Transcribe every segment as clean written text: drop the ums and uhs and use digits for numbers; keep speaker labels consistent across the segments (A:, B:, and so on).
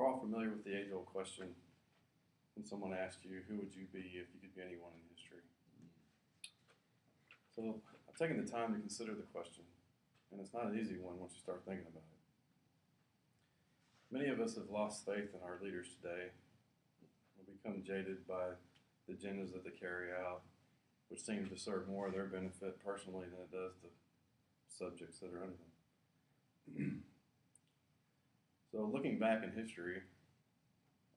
A: we're all familiar with the age-old question when someone asked you, who would you be if you could be anyone in history? So I've taken the time to consider the question, and it's not an easy one once you start thinking about it. Many of us have lost faith in our leaders today. We've become jaded by the agendas that they carry out, which seem to serve more of their benefit personally than it does the subjects that are under them. So looking back in history,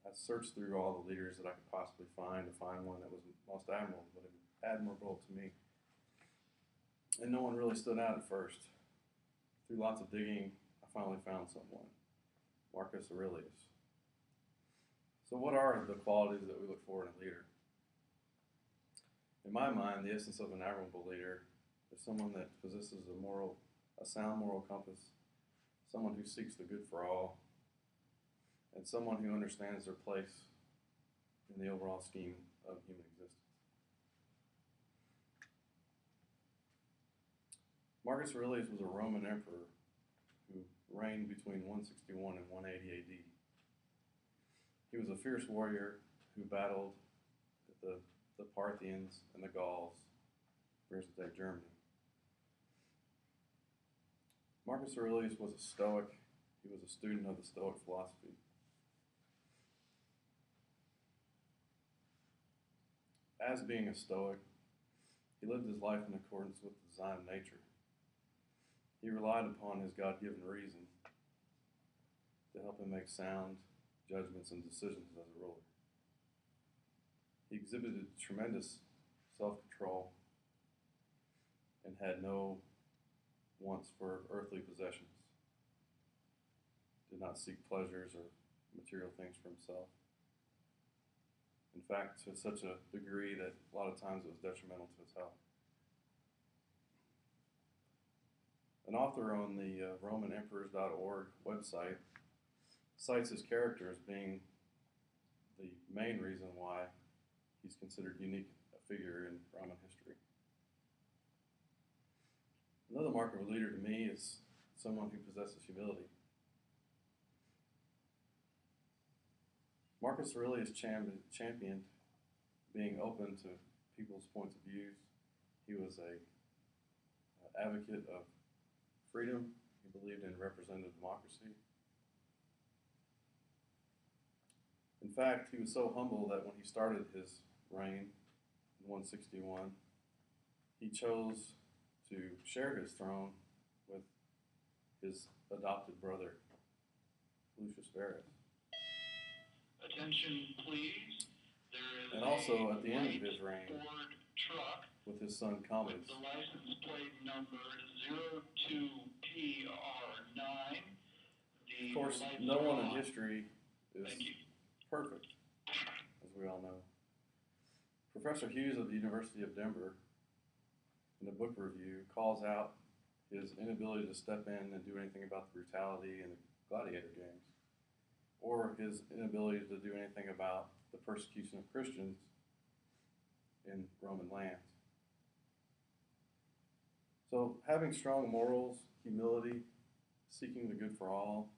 A: I searched through all the leaders that I could possibly find to find one that was most admirable to me. And no one really stood out at first. Through lots of digging, I finally found someone, Marcus Aurelius. So what are the qualities that we look for in a leader? In my mind, the essence of an admirable leader is someone that possesses a sound moral compass, someone who seeks the good for all, and someone who understands their place in the overall scheme of human existence. Marcus Aurelius was a Roman emperor who reigned between 161 and 180 AD. He was a fierce warrior who battled the Parthians and the Gauls, present-day Germany. Marcus Aurelius was a Stoic. He was a student of the Stoic philosophy. As being a Stoic, he lived his life in accordance with the design of nature. He relied upon his God-given reason to help him make sound judgments and decisions as a ruler. He exhibited tremendous self-control and had no wants for earthly possessions. Did not seek pleasures or material things for himself. In fact, to such a degree that a lot of times it was detrimental to his health. An author on the RomanEmperors.org website cites his character as being the main reason why he's considered unique a figure in Roman history. Another mark of a leader to me is someone who possesses humility. Marcus Aurelius championed being open to people's points of views. He was an advocate of freedom. He believed in representative democracy. In fact, he was so humble that when he started his reign in 161, he chose to share his throne with his adopted brother, Lucius Verus.
B: Attention, please. There is
A: and also at the end of his reign,
B: Ford truck
A: with his son Commodus.
B: with the license plate number 02PR9.
A: Of course, no one in history is perfect, as we all know. Professor Hughes of the University of Denver, in the book review, calls out his inability to step in and do anything about the brutality in the gladiator games, or his inability to do anything about the persecution of Christians in Roman lands. So having strong morals, humility, seeking the good for all,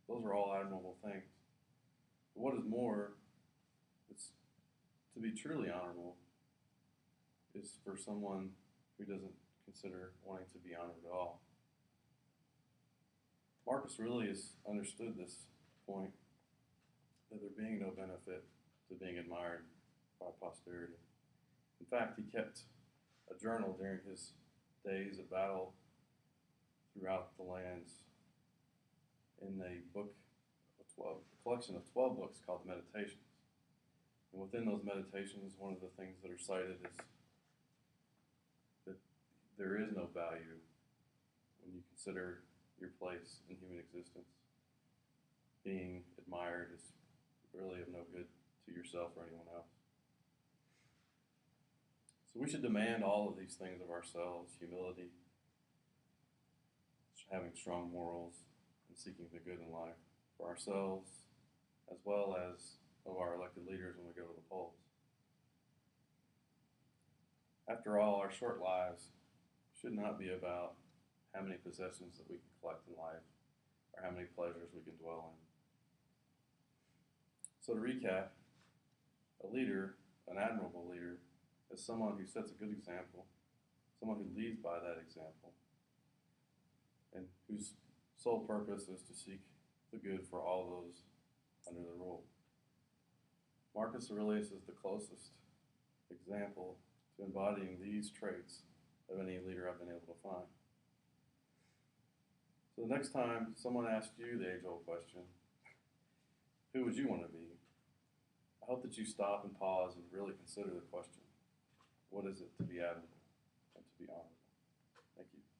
A: those are all admirable things. But what is more, it's to be truly honorable is for someone who doesn't consider wanting to be honored at all. Marcus Aurelius understood this point, that there being no benefit to being admired by posterity. In fact, he kept a journal during his days of battle throughout the lands in a collection of 12 books called the Meditations. And within those meditations, one of the things that are cited is that there is no value when you consider your place in human existence. Being admired is really of no good to yourself or anyone else. So we should demand all of these things of ourselves: humility, having strong morals, and seeking the good in life for ourselves as well as of our elected leaders when we go to the polls. After all, our short lives should not be about how many possessions that we can collect in life or how many pleasures we can dwell in. So to recap, a leader, an admirable leader, is someone who sets a good example, someone who leads by that example, and whose sole purpose is to seek the good for all those under their rule. Marcus Aurelius is the closest example to embodying these traits of any leader I've been able to find. So the next time someone asks you the age-old question, who would you want to be? I hope that you stop and pause and really consider the question. What is it to be admirable and to be honorable? Thank you.